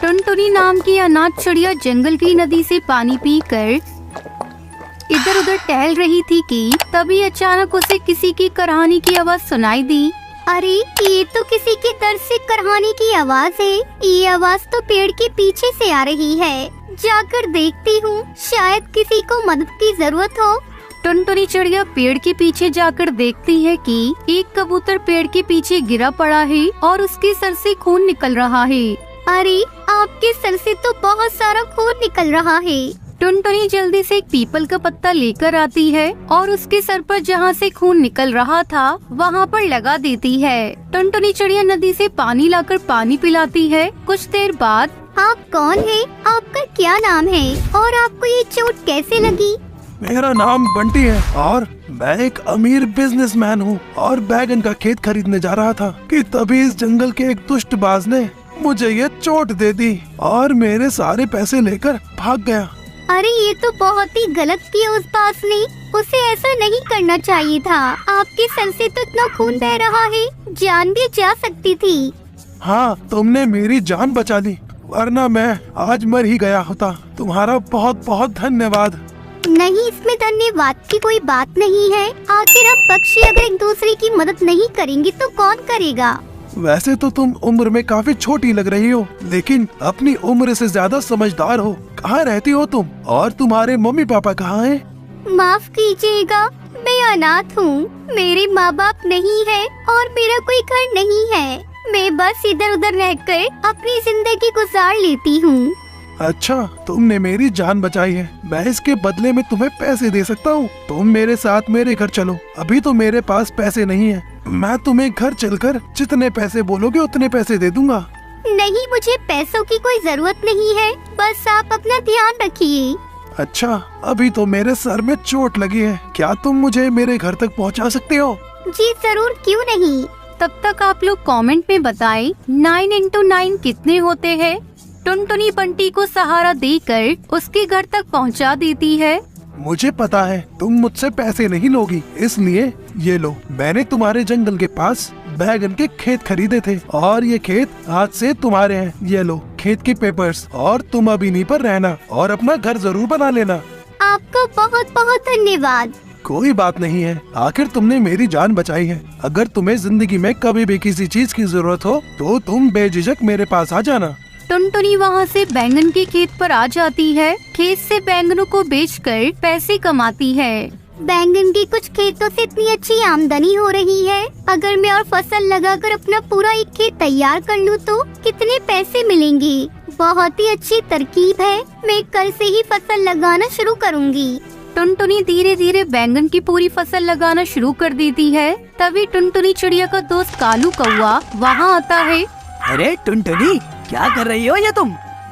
टुनटुनी नाम की अनाथ चिड़िया जंगल की नदी से पानी पीकर इधर उधर टहल रही थी कि तभी अचानक उसे किसी की कराहनी की आवाज सुनाई दी। अरे ये तो किसी के दर्द से कराहने की आवाज है। ये आवाज तो पेड़ के पीछे से आ रही है। जाकर देखती हूँ, शायद किसी को मदद की जरूरत हो। टुनटुनी चिड़िया पेड़ के पीछे जाकर देखती है कि एक कबूतर पेड़ के पीछे गिरा पड़ा है और उसके सर से खून निकल रहा है। अरे आपके सर से तो बहुत सारा खून निकल रहा है। टुनटुनी जल्दी से एक पीपल का पत्ता लेकर आती है और उसके सर पर जहाँ से खून निकल रहा था वहाँ पर लगा देती है। टुनटुनी चिड़िया नदी से पानी लाकर पानी पिलाती है। कुछ देर बाद, आप कौन है? आपका क्या नाम है और आपको ये चोट कैसे लगी? मेरा नाम बंटी है और मैं एक अमीर बिजनेसमैन हूँ और बैगन का खेत खरीदने जा रहा था कि तभी इस जंगल के एक दुष्टबाज ने मुझे ये चोट दे दी और मेरे सारे पैसे लेकर भाग गया। अरे ये तो बहुत ही गलत किया उस बाज ने। उसे ऐसा नहीं करना चाहिए था। आपके सर से तो इतना खून बह रहा है, जान भी जा सकती थी। हाँ, तुमने मेरी जान बचा ली, वरना मैं आज मर ही गया होता। तुम्हारा बहुत बहुत धन्यवाद। नहीं, इसमें धन्यवाद की कोई बात नहीं है। आखिर हम पक्षी अगर एक दूसरे की मदद नहीं करेंगे तो कौन करेगा? वैसे तो तुम उम्र में काफी छोटी लग रही हो, लेकिन अपनी उम्र से ज्यादा समझदार हो। कहाँ रहती हो तुम और तुम्हारे मम्मी पापा कहाँ हैं? माफ कीजिएगा, मैं अनाथ हूँ। मेरे माँ बाप नहीं है और मेरा कोई घर नहीं है। मैं बस इधर उधर रहकर अपनी जिंदगी गुजार लेती हूँ। अच्छा, तुमने मेरी जान बचाई है। मैं इसके बदले में तुम्हें पैसे दे सकता हूँ। तुम मेरे साथ मेरे घर चलो। अभी तो मेरे पास पैसे नहीं है। मैं तुम्हें घर चलकर जितने पैसे बोलोगे उतने पैसे दे दूंगा। नहीं, मुझे पैसों की कोई जरूरत नहीं है। बस आप अपना ध्यान रखिए। अच्छा, अभी तो मेरे सर में चोट लगी है। क्या तुम मुझे मेरे घर तक पहुंचा सकते हो? जी जरूर, क्यों नहीं। तब तक आप लोग कमेंट में बताएं 9 into 9 कितने होते हैं। टुनटुनी बंटी को सहारा देकर उसके घर तक पहुंचा देती है। मुझे पता है तुम मुझसे पैसे नहीं लोगी, इसलिए ये लो, मैंने तुम्हारे जंगल के पास बैगन के खेत खरीदे थे और ये खेत आज से तुम्हारे हैं। ये लो खेत के पेपर्स और तुम अब इन्हीं पर रहना और अपना घर जरूर बना लेना। आपको बहुत बहुत धन्यवाद। कोई बात नहीं है, आखिर तुमने मेरी जान बचाई है। अगर तुम्हें जिंदगी में कभी भी किसी चीज की जरूरत हो तो तुम बेझिझक मेरे पास आ जाना। टुनटुनी वहाँ से बैंगन के खेत पर आ जाती है। खेत से बैंगनों को बेचकर पैसे कमाती है। बैंगन की कुछ खेतों से इतनी अच्छी आमदनी हो रही है। अगर मैं और फसल लगाकर अपना पूरा एक खेत तैयार कर लूँ तो कितने पैसे मिलेंगे। बहुत ही अच्छी तरकीब है। मैं कल से ही फसल लगाना शुरू करूँगी। टुनटुनी धीरे धीरे बैंगन की पूरी फसल लगाना शुरू कर देती है। तभी टुनटुनी चिड़िया का दोस्त कालू कौवा वहाँ आता है। अरे टुनटुनी, क्या कर रही हो ये तुम?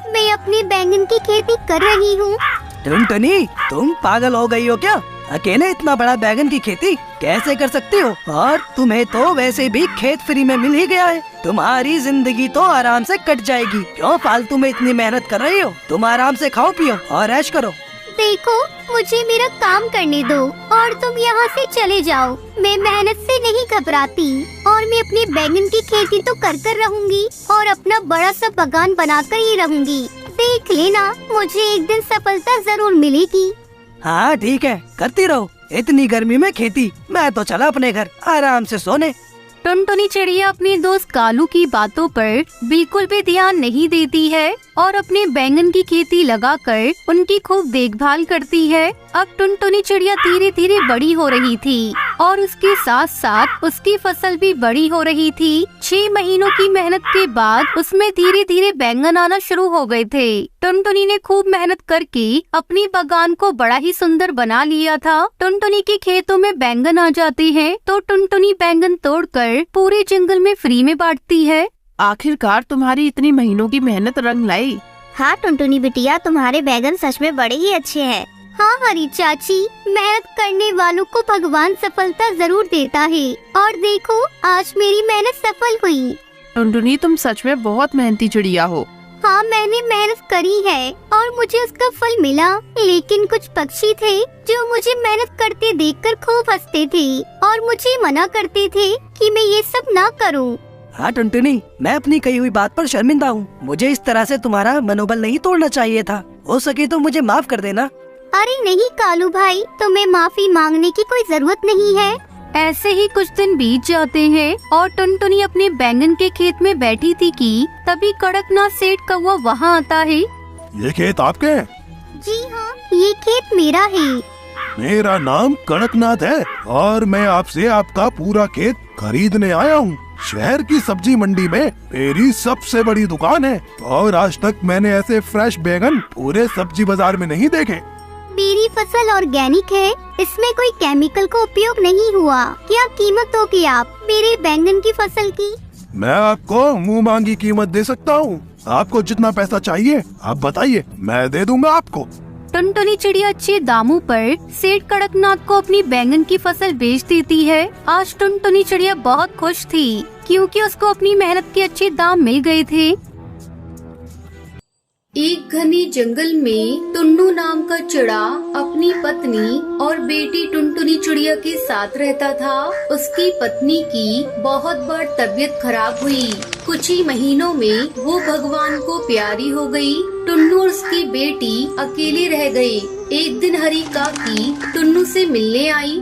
मैं अपनी बैंगन की खेती कर रही हूँ। टुनटुनी, तुम पागल हो गई हो क्या? अकेले इतना बड़ा बैगन की खेती कैसे कर सकती हो? और तुम्हें तो वैसे भी खेत फ्री में मिल ही गया है। तुम्हारी जिंदगी तो आराम से कट जाएगी। क्यों फालतू में इतनी मेहनत कर रही हो? तुम आराम से खाओ पियो और ऐश करो। देखो, मुझे मेरा काम करने दो और तुम यहाँ से चले जाओ। मैं मेहनत से नहीं घबराती और मैं अपनी बैंगन की खेती तो कर रहूंगी और अपना बड़ा सा बागान बनाकर ही रहूंगी। देख लेना, मुझे एक दिन सफलता जरूर मिलेगी। हाँ ठीक है, करती रहो। इतनी गर्मी में खेती, मैं तो चला अपने घर आराम से सोने। टुनटुनी चिड़िया अपने दोस्त कालू की बातों पर बिल्कुल भी ध्यान नहीं देती है और अपने बैंगन की खेती लगाकर उनकी खूब देखभाल करती है। अब टुनटुनी चिड़िया धीरे धीरे बड़ी हो रही थी और उसके साथ साथ उसकी फसल भी बड़ी हो रही थी। 6 महीनों की मेहनत के बाद उसमें धीरे धीरे बैंगन आना शुरू हो गए थे। टुनटुनी ने खूब मेहनत करके अपनी बागान को बड़ा ही सुंदर बना लिया था। टुनटुनी के खेतों में बैंगन आ जाते हैं तो टुनटुनी बैंगन तोड़कर पूरे जंगल में फ्री में बांटती है। आखिरकार तुम्हारी इतनी महीनों की मेहनत रंग लाई। हाँ टुनटुनी बिटिया, तुम्हारे बैगन सच में बड़े ही अच्छे हैं। हाँ हरी चाची, मेहनत करने वालों को भगवान सफलता जरूर देता है और देखो आज मेरी मेहनत सफल हुई। टुनटुनी, तुम सच में बहुत मेहनती चिड़िया हो। हाँ, मैंने मेहनत करी है और मुझे उसका फल मिला। लेकिन कुछ पक्षी थे जो मुझे मेहनत करते देखकर खूब हंसते थे और मुझे मना करते थे कि मैं ये सब ना करूं। हाँ टुनटुनी, मैं अपनी कही हुई बात पर शर्मिंदा हूँ। मुझे इस तरह से तुम्हारा मनोबल नहीं तोड़ना चाहिए था। हो सके तो मुझे माफ कर देना। अरे नहीं कालू भाई, तुम्हें माफी मांगने की कोई जरूरत नहीं है। ऐसे ही कुछ दिन बीत जाते हैं और टुनटुनी अपने बैंगन के खेत में बैठी थी कि तभी कड़कनाथ सेठ कौवा वहाँ आता है। ये खेत आपके हैं? जी हाँ, ये खेत मेरा है। मेरा नाम कड़कनाथ है और मैं आपसे आपका पूरा खेत खरीदने आया हूँ। शहर की सब्जी मंडी में मेरी सबसे बड़ी दुकान है और आज तक मैंने ऐसे फ्रेश बैंगन पूरे सब्जी बाजार में नहीं देखे। मेरी फसल ऑर्गेनिक है, इसमें कोई केमिकल का उपयोग नहीं हुआ। क्या कीमत होगी आप मेरे बैंगन की फसल की? मैं आपको मुंह मांगी कीमत दे सकता हूँ। आपको जितना पैसा चाहिए आप बताइए, मैं दे दूंगा आपको। टुनटुनी चिड़िया अच्छे दामों पर सेठ कड़कनाथ को अपनी बैंगन की फसल बेच देती है। आज टुनटुनी चिड़िया बहुत खुश थी क्योंकि उसको अपनी मेहनत के अच्छे दाम मिल गए थे। एक घने जंगल में टुन्नू नाम का चिड़ा अपनी पत्नी और बेटी टुनटुनी चिड़िया के साथ रहता था। उसकी पत्नी की बहुत बार तबीयत खराब हुई। कुछ ही महीनों में वो भगवान को प्यारी हो गई। टुन्नू और उसकी बेटी अकेले रह गए। एक दिन हरी काकी टुन्नू से मिलने आई।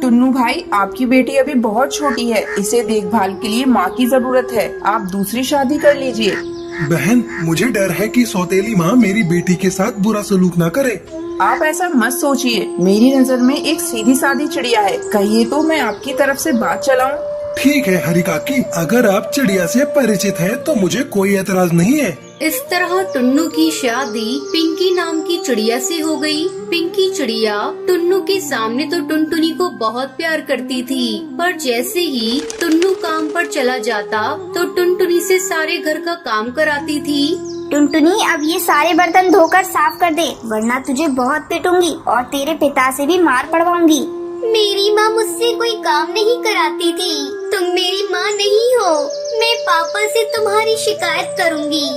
टुन्नू भाई, आपकी बेटी अभी बहुत छोटी है, इसे देखभाल के लिए माँ की जरूरत है। आप दूसरी शादी कर लीजिए। बहन, मुझे डर है कि सौतेली माँ मेरी बेटी के साथ बुरा सलूक न करे। आप ऐसा मत सोचिए, मेरी नजर में एक सीधी सादी चिड़िया है। कहिए तो मैं आपकी तरफ से बात चलाऊं। ठीक है हरी काकी, अगर आप चिड़िया से परिचित हैं तो मुझे कोई एतराज नहीं है। इस तरह टुन्नू की शादी पिंकी नाम की चिड़िया से हो गई। पिंकी चिड़िया टुन्नू के सामने तो टुनटुनी को बहुत प्यार करती थी, पर जैसे ही टुन्नू काम पर चला जाता तो टुनटुनी से सारे घर का काम कराती थी। टुनटुनी, अब ये सारे बर्तन धोकर साफ कर दे, वरना तुझे बहुत पिटूंगी और तेरे पिता से भी मार पड़वाऊंगी। मेरी माँ मुझसे कोई काम नहीं कराती थी। तुम मेरी माँ नहीं हो। मैं पापा से तुम्हारी शिकायत करूँगी।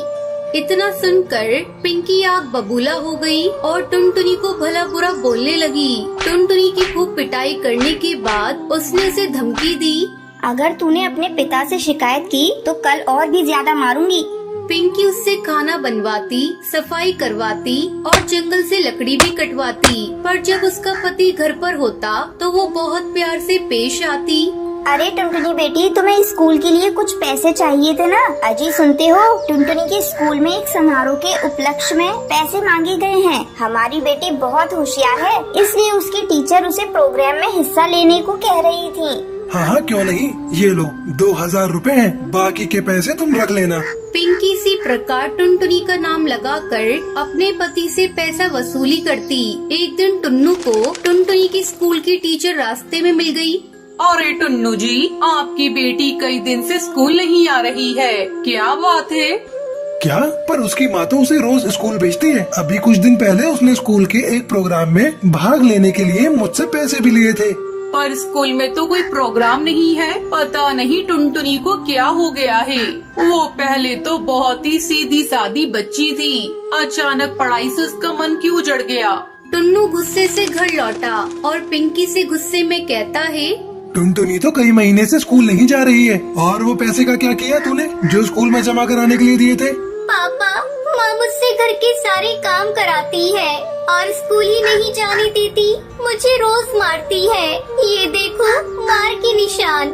इतना सुनकर पिंकी आग बबूला हो गई और टुनटुनी को भला बुरा बोलने लगी। टुनटुनी की खूब पिटाई करने के बाद उसने उसे धमकी दी, अगर तूने अपने पिता से शिकायत की तो कल और भी ज्यादा मारूंगी। पिंकी उससे खाना बनवाती, सफाई करवाती और जंगल से लकड़ी भी कटवाती, पर जब उसका पति घर पर होता तो वो बहुत प्यार से पेश आती। अरे टुनटुनी बेटी, तुम्हें स्कूल के लिए कुछ पैसे चाहिए थे ना? अजी सुनते हो, टुनटुनी के स्कूल में एक समारोह के उपलक्ष्य में पैसे मांगे गए हैं। हमारी बेटी बहुत होशियार है, इसलिए उसकी टीचर उसे प्रोग्राम में हिस्सा लेने को कह रही थी। हाँ, क्यों नहीं, ये लो 2000 रुपए हैं, बाकी के पैसे तुम रख लेना। पिंकी इसी प्रकार टुनटुनी का नाम लगाकर अपने पति से पैसा वसूली करती। एक दिन टुन्नू को टुनटुनी की स्कूल की टीचर रास्ते में मिल गई। अरे टुन्नू जी, आपकी बेटी कई दिन से स्कूल नहीं आ रही है, क्या बात है? क्या? पर उसकी माँ तो उसे रोज स्कूल भेजती है। अभी कुछ दिन पहले उसने स्कूल के एक प्रोग्राम में भाग लेने के लिए मुझसे पैसे भी लिए थे। पर स्कूल में तो कोई प्रोग्राम नहीं है। पता नहीं टुनटुनी को क्या हो गया है। वो पहले तो बहुत ही सीधी सादी बच्ची थी, अचानक पढ़ाई से उसका मन क्यों उजड़ गया? टुन्नू गुस्से से घर लौटा और पिंकी से गुस्से में कहता है, टुनटुनी तो कई महीने से स्कूल नहीं जा रही है। और वो पैसे का क्या किया तूने जो स्कूल में जमा कराने के लिए दिए थे? पापा, माँ मुझसे घर के सारे काम कराती है और स्कूल ही नहीं जाने देती। मुझे रोज मारती है, ये देखो मार के निशान।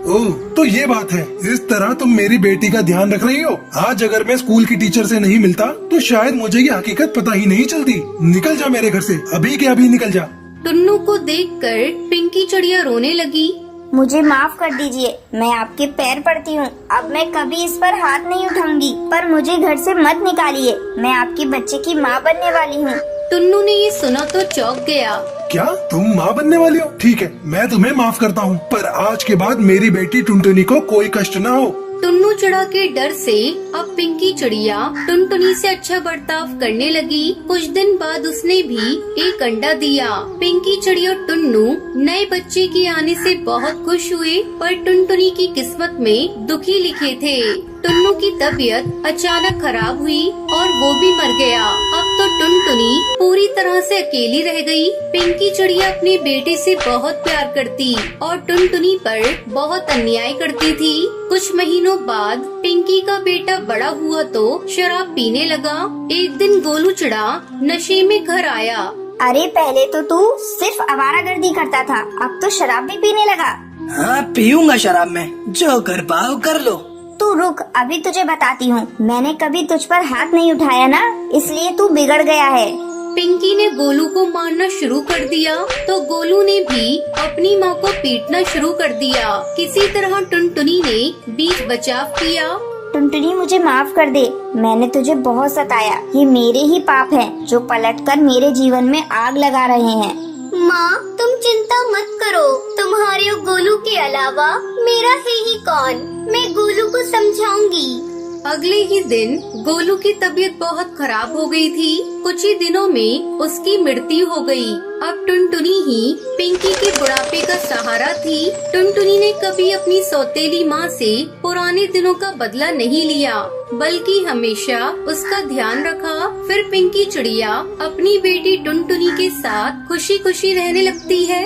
ओह, तो ये बात है। इस तरह तुम मेरी बेटी का ध्यान रख रही हो। आज अगर मैं स्कूल की टीचर से नहीं मिलता तो शायद मुझे ये हकीकत पता ही नहीं चलती। निकल जा मेरे घर से, अभी के अभी निकल जा। टुन्नू को देखकर पिंकी चिड़िया रोने लगी। मुझे माफ कर दीजिए, मैं आपके पैर पड़ती हूँ। अब मैं कभी इस पर हाथ नहीं उठाऊंगी, पर मुझे घर से मत निकालिए। मैं आपके बच्चे की माँ बनने वाली हूँ। टुन्नू ने ये सुना तो चौंक गया। क्या तुम माँ बनने वाली हो? ठीक है, मैं तुम्हें माफ करता हूँ, पर आज के बाद मेरी बेटी टुनटुनी को कोई कष्ट न हो। टुन्नू चिड़ा के डर से अब पिंकी चिड़िया टुनटुनी से अच्छा बर्ताव करने लगी। कुछ दिन बाद उसने भी एक अंडा दिया। पिंकी चिड़िया और टुन्नू नए बच्चे के आने से बहुत खुश हुए, पर टुनटुनी की किस्मत में दुखी लिखे थे। टुन्नू की तबीयत अचानक खराब हुई और वो भी मर गया। अब तो टुनटुनी पूरी तरह से अकेली रह गई। पिंकी चिड़िया अपने बेटे से बहुत प्यार करती और टुनटुनी पर बहुत अन्याय करती थी। कुछ महीनों बाद पिंकी का बेटा बड़ा हुआ तो शराब पीने लगा। एक दिन गोलू चिड़ा नशे में घर आया। अरे पहले तो तू सिर्फ आवारागर्दी करता था, अब तो शराब भी पीने लगा। हाँ पीऊंगा शराब में, जो कर पाओ कर लो। तू रुक, अभी तुझे बताती हूँ। मैंने कभी तुझ पर हाथ नहीं उठाया ना, इसलिए तू बिगड़ गया है। पिंकी ने गोलू को मारना शुरू कर दिया तो गोलू ने भी अपनी माँ को पीटना शुरू कर दिया। किसी तरह टुनटुनी ने बीच बचाव किया। टुनटुनी मुझे माफ कर दे, मैंने तुझे बहुत सताया। ये मेरे ही पाप हैं जो पलटकर मेरे जीवन में आग लगा रहे हैं। माँ तुम चिंता मत करो, तुम्हारे और गोलू के अलावा मेरा है ही कौन। मैं गोलू को समझाऊंगी। अगले ही दिन गोलू की तबीयत बहुत खराब हो गई थी। कुछ ही दिनों में उसकी मृत्यु हो गई। अब टुनटुनी ही पिंकी के बुढ़ापे का सहारा थी। टुनटुनी ने कभी अपनी सौतेली माँ से पुराने दिनों का बदला नहीं लिया, बल्कि हमेशा उसका ध्यान रखा। फिर पिंकी चिड़िया अपनी बेटी टुनटुनी के साथ खुशी खुशी रहने लगती है।